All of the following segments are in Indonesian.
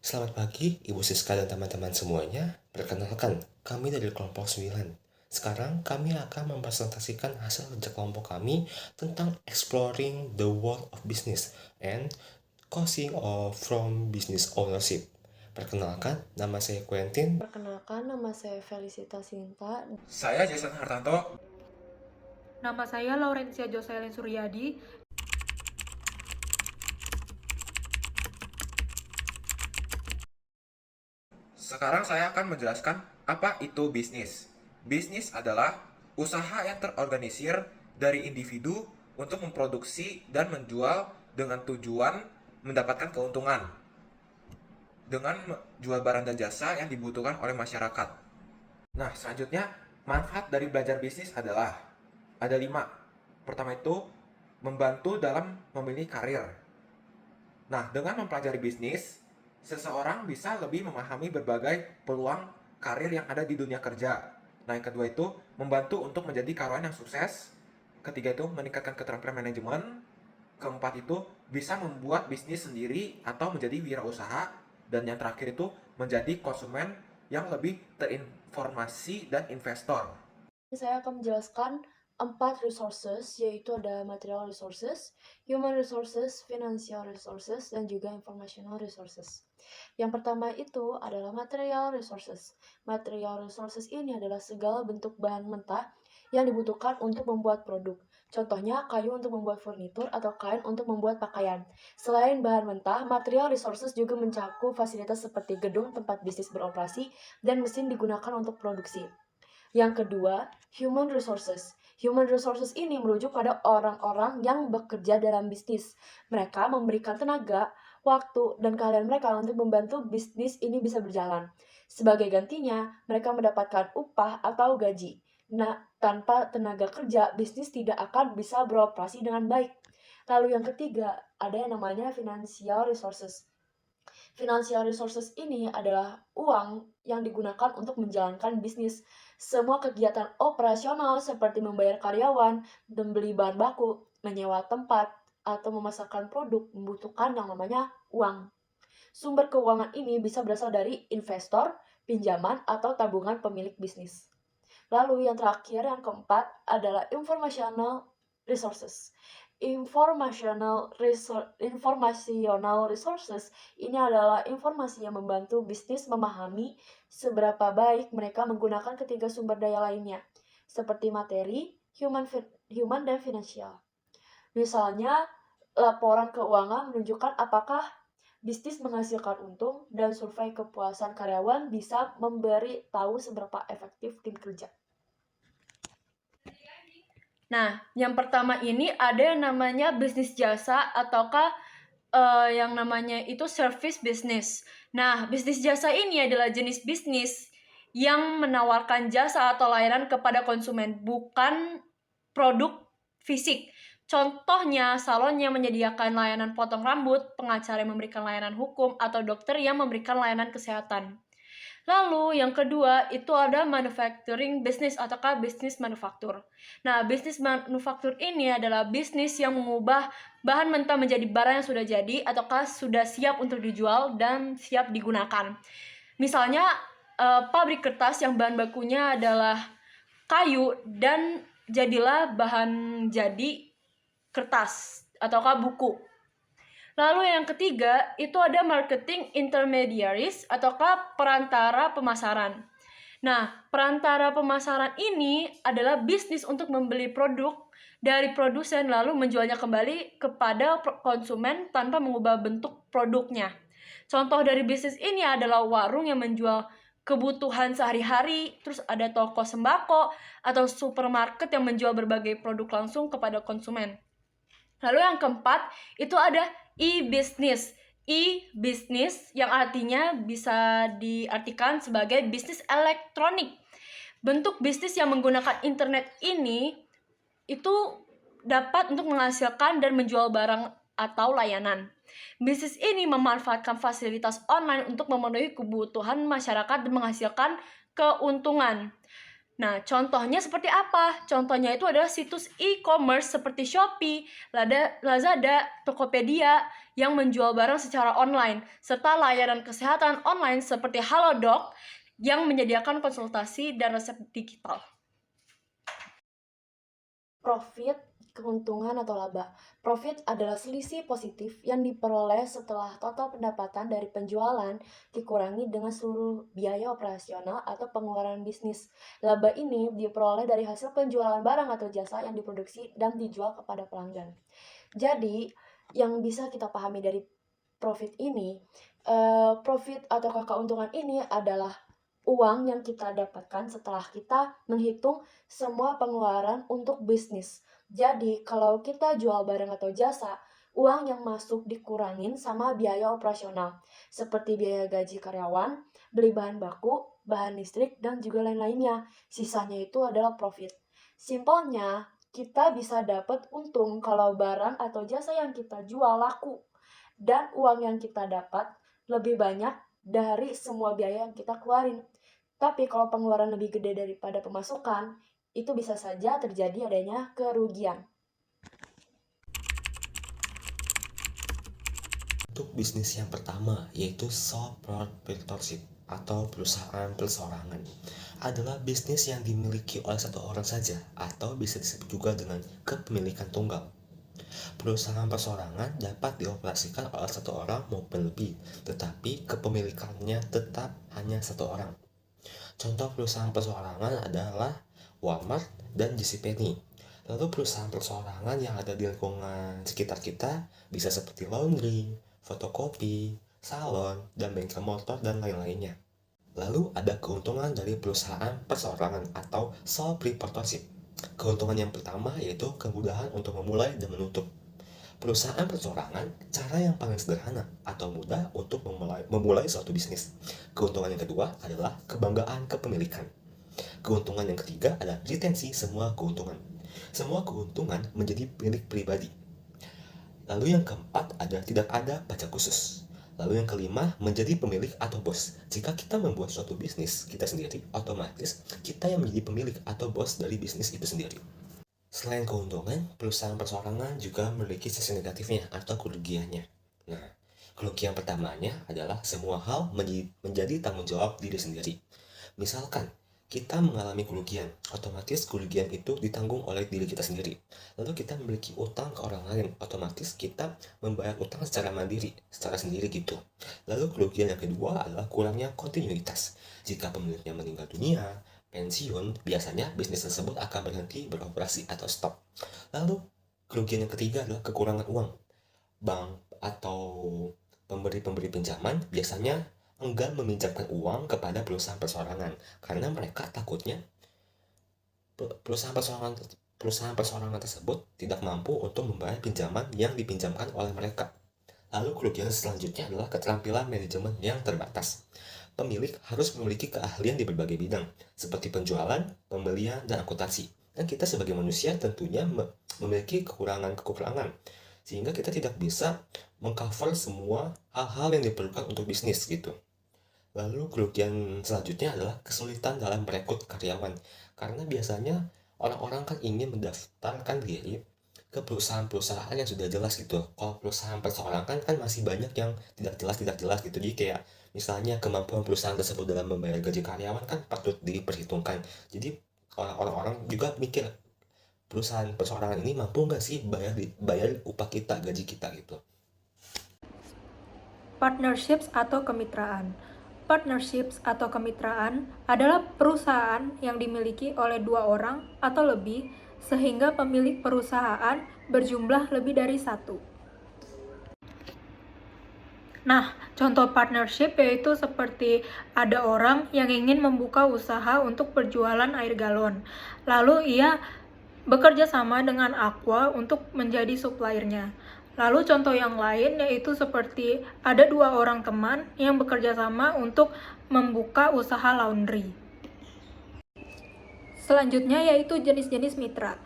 Selamat pagi, Ibu Siska dan teman-teman semuanya. Perkenalkan, kami dari kelompok 9. Sekarang kami akan mempresentasikan hasil kerja kelompok kami tentang exploring the world of business and causing from business ownership. Perkenalkan, nama saya Quentin. Perkenalkan, nama saya Felicita Sinta. Saya Jason Hartanto. Nama saya Laurencia Joselyn Suryadi. Sekarang saya akan menjelaskan apa itu bisnis. Bisnis adalah usaha yang terorganisir dari individu untuk memproduksi dan menjual dengan tujuan mendapatkan keuntungan dengan jual barang dan jasa yang dibutuhkan oleh masyarakat. Nah, selanjutnya manfaat dari belajar bisnis adalah ada 5. Pertama itu membantu dalam memilih karir. Nah, dengan mempelajari bisnis, seseorang bisa lebih memahami berbagai peluang karir yang ada di dunia kerja. Nah, yang kedua itu membantu untuk menjadi karyawan yang sukses. Ketiga itu meningkatkan keterampilan manajemen. Keempat itu bisa membuat bisnis sendiri atau menjadi wirausaha. Dan yang terakhir itu menjadi konsumen yang lebih terinformasi dan investor. Saya akan menjelaskan 4 resources, yaitu ada material resources, human resources, financial resources, dan juga informational resources. Yang pertama itu adalah material resources. Material resources ini adalah segala bentuk bahan mentah yang dibutuhkan untuk membuat produk. Contohnya kayu untuk membuat furnitur atau kain untuk membuat pakaian. Selain bahan mentah, material resources juga mencakup fasilitas seperti gedung tempat bisnis beroperasi dan mesin digunakan untuk produksi. Yang kedua, human resources. Human resources ini merujuk pada orang-orang yang bekerja dalam bisnis. Mereka memberikan tenaga, waktu, dan keahlian mereka untuk membantu bisnis ini bisa berjalan. Sebagai gantinya, mereka mendapatkan upah atau gaji. Nah, tanpa tenaga kerja, bisnis tidak akan bisa beroperasi dengan baik. Lalu yang ketiga, ada yang namanya financial resources. Financial resources ini adalah uang yang digunakan untuk menjalankan bisnis. Semua kegiatan operasional seperti membayar karyawan, membeli bahan baku, menyewa tempat, atau memasarkan produk membutuhkan yang namanya uang. Sumber keuangan ini bisa berasal dari investor, pinjaman, atau tabungan pemilik bisnis. Lalu yang terakhir, yang keempat, adalah informational resources. Informational resources ini adalah informasi yang membantu bisnis memahami seberapa baik mereka menggunakan ketiga sumber daya lainnya, seperti materi, human dan finansial. Misalnya, laporan keuangan menunjukkan apakah bisnis menghasilkan untung, dan survei kepuasan karyawan bisa memberi tahu seberapa efektif tim kerja. Nah, yang pertama ini ada yang namanya bisnis jasa ataukah yang namanya itu service business. Nah, bisnis jasa ini adalah jenis bisnis yang menawarkan jasa atau layanan kepada konsumen, bukan produk fisik. Contohnya, salon yang menyediakan layanan potong rambut, pengacara yang memberikan layanan hukum, atau dokter yang memberikan layanan kesehatan. Lalu yang kedua itu ada manufacturing business ataukah bisnis manufaktur. Nah, bisnis manufaktur ini adalah bisnis yang mengubah bahan mentah menjadi barang yang sudah jadi ataukah sudah siap untuk dijual dan siap digunakan. Misalnya pabrik kertas yang bahan bakunya adalah kayu dan jadilah bahan jadi kertas ataukah buku. Lalu yang ketiga, itu ada marketing intermediaries ataukah perantara pemasaran. Nah, perantara pemasaran ini adalah bisnis untuk membeli produk dari produsen lalu menjualnya kembali kepada konsumen tanpa mengubah bentuk produknya. Contoh dari bisnis ini adalah warung yang menjual kebutuhan sehari-hari, terus ada toko sembako atau supermarket yang menjual berbagai produk langsung kepada konsumen. Lalu yang keempat, itu ada e-business. E-business yang artinya bisa diartikan sebagai bisnis elektronik. Bentuk bisnis yang menggunakan internet ini itu dapat untuk menghasilkan dan menjual barang atau layanan. Bisnis ini memanfaatkan fasilitas online untuk memenuhi kebutuhan masyarakat dan menghasilkan keuntungan. Nah, contohnya seperti apa? Contohnya itu adalah situs e-commerce seperti Shopee, Lazada, Tokopedia yang menjual barang secara online, serta layanan kesehatan online seperti Halodoc yang menyediakan konsultasi dan resep digital. Profit, keuntungan atau laba. Profit adalah selisih positif yang diperoleh setelah total pendapatan dari penjualan dikurangi dengan seluruh biaya operasional atau pengeluaran bisnis. Laba ini diperoleh dari hasil penjualan barang atau jasa yang diproduksi dan dijual kepada pelanggan. Jadi, yang bisa kita pahami dari profit ini, profit atau keuntungan ini adalah uang yang kita dapatkan setelah kita menghitung semua pengeluaran untuk bisnis. Jadi, kalau kita jual barang atau jasa, uang yang masuk dikurangin sama biaya operasional, seperti biaya gaji karyawan, beli bahan baku, bahan listrik, dan juga lain-lainnya. Sisanya itu adalah profit. Simpelnya, kita bisa dapat untung kalau barang atau jasa yang kita jual laku, dan uang yang kita dapat lebih banyak dari semua biaya yang kita keluarin. Tapi kalau pengeluaran lebih gede daripada pemasukan, itu bisa saja terjadi adanya kerugian. Untuk bisnis yang pertama, yaitu sole proprietorship atau perusahaan perseorangan, adalah bisnis yang dimiliki oleh satu orang saja atau bisa disebut juga dengan kepemilikan tunggal. Perusahaan perseorangan dapat dioperasikan oleh satu orang maupun lebih, tetapi kepemilikannya tetap hanya satu orang. Contoh perusahaan perseorangan adalah Walmart dan JCPenney. Lalu perusahaan perseorangan yang ada di lingkungan sekitar kita bisa seperti laundry, fotokopi, salon, dan bengkel motor, dan lain-lainnya. Lalu ada keuntungan dari perusahaan perseorangan atau sole proprietorship. Keuntungan yang pertama yaitu kemudahan untuk memulai dan menutup. Perusahaan perseorangan, cara yang paling sederhana atau mudah untuk memulai suatu bisnis. Keuntungan yang kedua adalah kebanggaan kepemilikan. Keuntungan yang ketiga adalah retensi semua keuntungan. Semua keuntungan menjadi milik pribadi. Lalu yang keempat adalah tidak ada pajak khusus. Lalu yang kelima, menjadi pemilik atau bos. Jika kita membuat suatu bisnis kita sendiri, otomatis kita yang menjadi pemilik atau bos dari bisnis itu sendiri. Selain keuntungan, perusahaan perseorangan juga memiliki sisi negatifnya atau kerugiannya. Nah, kerugian pertamanya adalah semua hal menjadi tanggung jawab diri sendiri. Misalkan, kita mengalami kerugian, otomatis kerugian itu ditanggung oleh diri kita sendiri. Lalu kita memiliki utang ke orang lain, otomatis kita membayar utang secara mandiri, secara sendiri gitu. Lalu kerugian yang kedua adalah kurangnya kontinuitas. Jika pemiliknya meninggal dunia, pensiun, biasanya bisnis tersebut akan berhenti beroperasi atau stop. Lalu kerugian yang ketiga adalah kekurangan uang. Bank atau pemberi-pemberi pinjaman biasanya enggan meminjamkan uang kepada perusahaan perseorangan karena mereka takutnya perusahaan perseorangan tersebut tidak mampu untuk membayar pinjaman yang dipinjamkan oleh mereka. Lalu kerugian selanjutnya adalah keterampilan manajemen yang terbatas. Pemilik harus memiliki keahlian di berbagai bidang seperti penjualan, pembelian, dan akuntansi. Dan kita sebagai manusia tentunya memiliki kekurangan-kekurangan sehingga kita tidak bisa mengcover semua hal-hal yang diperlukan untuk bisnis gitu. Lalu kerugian selanjutnya adalah kesulitan dalam merekrut karyawan. Karena biasanya orang-orang kan ingin mendaftarkan diri ke perusahaan-perusahaan yang sudah jelas gitu. Kalau perusahaan perseorangan kan masih banyak yang tidak jelas gitu. Jadi kayak misalnya kemampuan perusahaan tersebut dalam membayar gaji karyawan kan patut diperhitungkan. Jadi orang-orang juga mikir perusahaan perseorangan ini mampu nggak sih bayar upah kita, gaji kita gitu. Partnerships atau kemitraan. Partnerships atau kemitraan adalah perusahaan yang dimiliki oleh dua orang atau lebih sehingga pemilik perusahaan berjumlah lebih dari satu. Nah, contoh partnership yaitu seperti ada orang yang ingin membuka usaha untuk berjualan air galon. Lalu ia bekerja sama dengan Aqua untuk menjadi suppliernya. Lalu contoh yang lain yaitu seperti ada dua orang teman yang bekerja sama untuk membuka usaha laundry. Selanjutnya yaitu jenis-jenis mitra.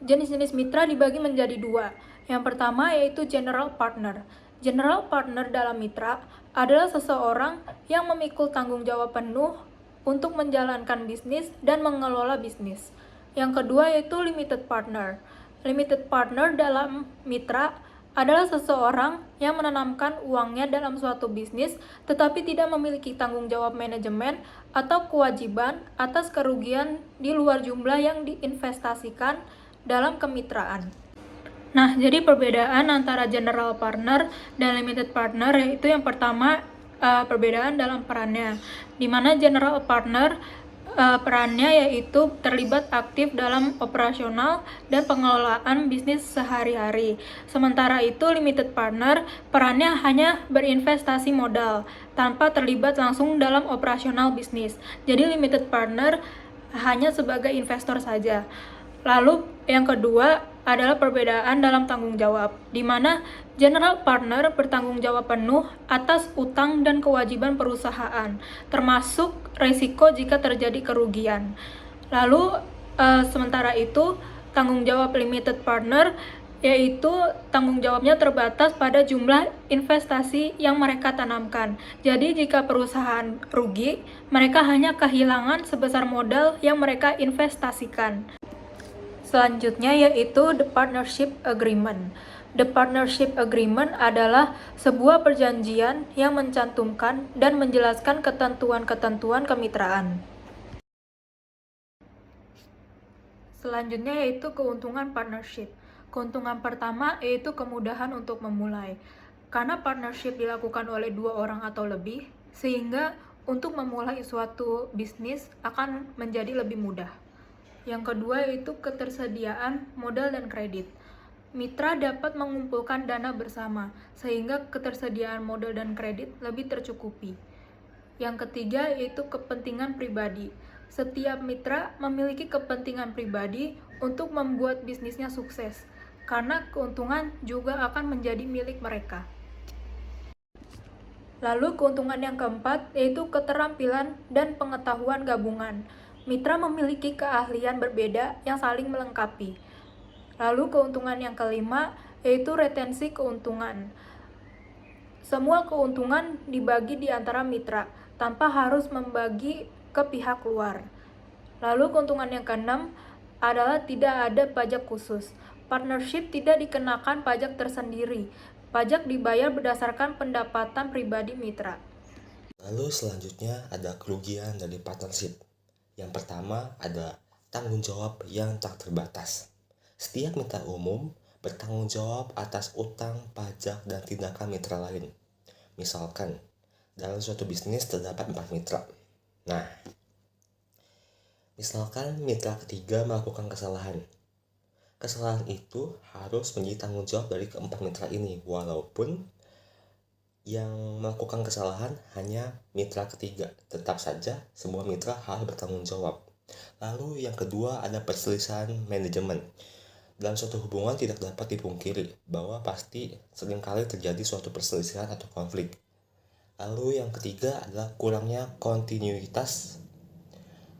Jenis-jenis mitra dibagi menjadi dua. Yang pertama yaitu general partner. General partner dalam mitra adalah seseorang yang memikul tanggung jawab penuh untuk menjalankan bisnis dan mengelola bisnis. Yang kedua yaitu limited partner. Limited partner dalam mitra adalah seseorang yang menanamkan uangnya dalam suatu bisnis tetapi tidak memiliki tanggung jawab manajemen atau kewajiban atas kerugian di luar jumlah yang diinvestasikan dalam kemitraan. Nah, jadi perbedaan antara general partner dan limited partner yaitu yang pertama perbedaan dalam perannya, di mana general partner perannya yaitu terlibat aktif dalam operasional dan pengelolaan bisnis sehari-hari. Sementara itu limited partner perannya hanya berinvestasi modal tanpa terlibat langsung dalam operasional bisnis. Jadi limited partner hanya sebagai investor saja. Lalu yang kedua adalah perbedaan dalam tanggung jawab, di mana general partner bertanggung jawab penuh atas utang dan kewajiban perusahaan, termasuk risiko jika terjadi kerugian. Lalu sementara itu tanggung jawab limited partner yaitu tanggung jawabnya terbatas pada jumlah investasi yang mereka tanamkan. Jadi jika perusahaan rugi, mereka hanya kehilangan sebesar modal yang mereka investasikan. Selanjutnya yaitu the partnership agreement. The partnership agreement adalah sebuah perjanjian yang mencantumkan dan menjelaskan ketentuan-ketentuan kemitraan. Selanjutnya yaitu keuntungan partnership. Keuntungan pertama yaitu kemudahan untuk memulai. Karena partnership dilakukan oleh 2 orang atau lebih, sehingga untuk memulai suatu bisnis akan menjadi lebih mudah. Yang kedua yaitu ketersediaan modal dan kredit. Mitra dapat mengumpulkan dana bersama, sehingga ketersediaan modal dan kredit lebih tercukupi. Yang ketiga yaitu kepentingan pribadi. Setiap mitra memiliki kepentingan pribadi untuk membuat bisnisnya sukses, karena keuntungan juga akan menjadi milik mereka. Lalu keuntungan yang keempat yaitu keterampilan dan pengetahuan gabungan. Mitra memiliki keahlian berbeda yang saling melengkapi. Lalu keuntungan yang kelima yaitu retensi keuntungan. Semua keuntungan dibagi di antara mitra tanpa harus membagi ke pihak luar. Lalu keuntungan yang keenam adalah tidak ada pajak khusus. Partnership tidak dikenakan pajak tersendiri. Pajak dibayar berdasarkan pendapatan pribadi mitra. Lalu selanjutnya ada kerugian dari partnership. Yang pertama ada tanggung jawab yang tak terbatas. Setiap mitra umum bertanggung jawab atas utang, pajak, dan tindakan mitra lain. Misalkan, dalam suatu bisnis terdapat 4 mitra. Nah, misalkan mitra ketiga melakukan kesalahan. Kesalahan itu harus menjadi tanggung jawab dari keempat mitra ini, walaupun yang melakukan kesalahan hanya mitra ketiga. Tetap saja semua mitra harus bertanggung jawab. Lalu yang kedua ada perselisihan manajemen. Dalam suatu hubungan tidak dapat dipungkiri bahwa pasti seringkali terjadi suatu perselisihan atau konflik. Lalu yang ketiga adalah kurangnya kontinuitas,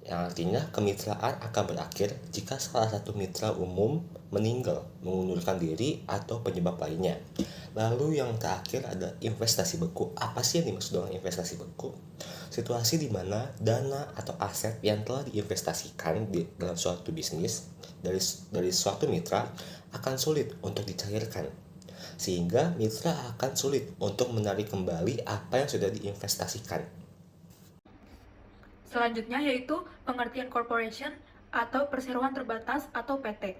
yang artinya kemitraan akan berakhir jika salah satu mitra umum meninggal, mengundurkan diri, atau penyebab lainnya. Lalu yang terakhir ada investasi beku. Apa sih yang dimaksud dengan investasi beku? Situasi di mana dana atau aset yang telah diinvestasikan dalam suatu bisnis dari suatu mitra akan sulit untuk dicairkan, sehingga mitra akan sulit untuk menarik kembali apa yang sudah diinvestasikan. Selanjutnya yaitu pengertian corporation atau perseroan terbatas atau PT.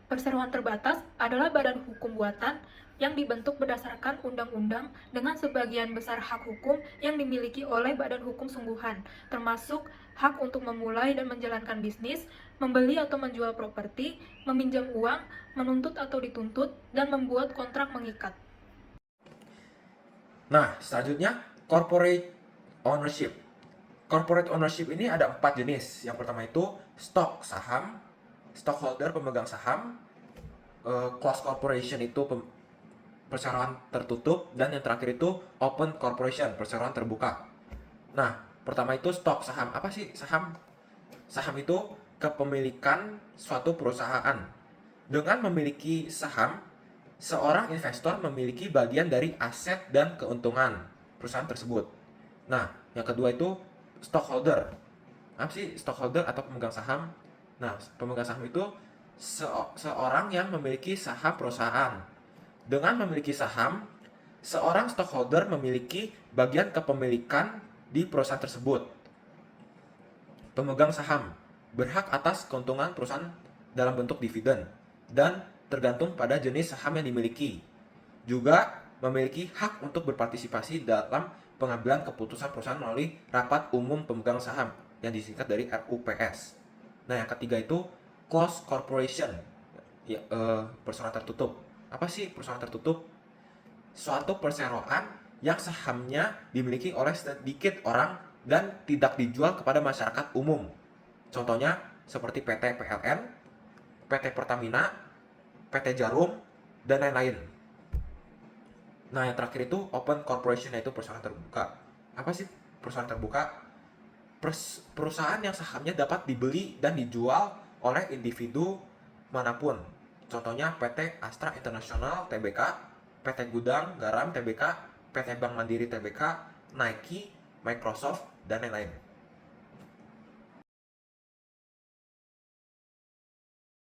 Perseroan terbatas adalah badan hukum buatan yang dibentuk berdasarkan undang-undang dengan sebagian besar hak hukum yang dimiliki oleh badan hukum sungguhan, termasuk hak untuk memulai dan menjalankan bisnis, membeli atau menjual properti, meminjam uang, menuntut atau dituntut, dan membuat kontrak mengikat. Nah, selanjutnya corporate ownership. Corporate ownership ini ada 4 jenis. Yang pertama itu stock saham, stockholder pemegang saham, closed corporation itu perseroan tertutup, dan yang terakhir itu open corporation, perseroan terbuka. Nah, pertama itu stock saham. Apa sih saham? Saham itu kepemilikan suatu perusahaan. Dengan memiliki saham, seorang investor memiliki bagian dari aset dan keuntungan perusahaan tersebut. Nah, yang kedua itu stockholder. Apa sih stockholder atau pemegang saham? Nah, pemegang saham itu seorang yang memiliki saham perusahaan. Dengan memiliki saham, seorang stockholder memiliki bagian kepemilikan di perusahaan tersebut. Pemegang saham berhak atas keuntungan perusahaan dalam bentuk dividen dan tergantung pada jenis saham yang dimiliki. Juga memiliki hak untuk berpartisipasi dalam pengambilan keputusan perusahaan melalui rapat umum pemegang saham yang disingkat dari RUPS. Nah, yang ketiga itu closed corporation, ya, perusahaan tertutup. Apa sih perusahaan tertutup? Suatu perseroan yang sahamnya dimiliki oleh sedikit orang dan tidak dijual kepada masyarakat umum. Contohnya seperti PT PLN, PT Pertamina, PT Jarum, dan lain-lain. Nah, yang terakhir itu open corporation, yaitu perusahaan terbuka. Apa sih perusahaan terbuka? Perusahaan yang sahamnya dapat dibeli dan dijual oleh individu manapun. Contohnya PT Astra International Tbk, PT Gudang Garam Tbk, PT Bank Mandiri Tbk, Nike, Microsoft, dan lain-lain.